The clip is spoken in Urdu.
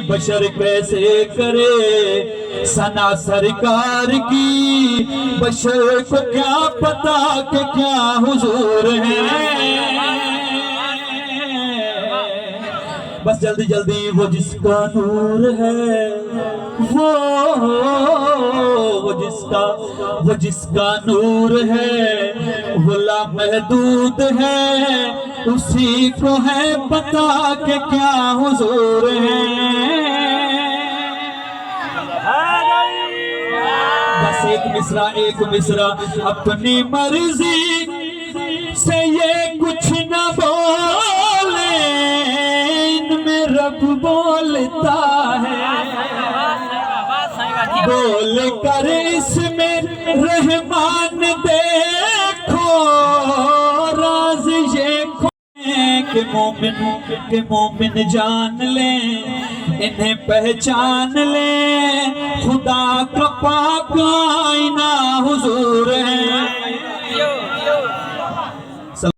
بشر کیسے کرے ثنا سرکار کی، بشر کو کیا پتا کہ کیا حضور ہے۔ بس جلدی جلدی وہ جس کا نور ہے، وہ جس کا نور ہے، وہ لامحدود ہے، اسی کو ہے پتا کہ کیا حضور ہے۔ بس ایک مصرع اپنی مرضی سے یہ کچھ نہ بولے، ان میں رب بولتا ہے، بول کر اس میں رحمان دیکھو، راز یہ کھولیں کہ مومن جان لیں، انہیں پہچان لیں، خدا کا پاک آئینہ حضور ہے۔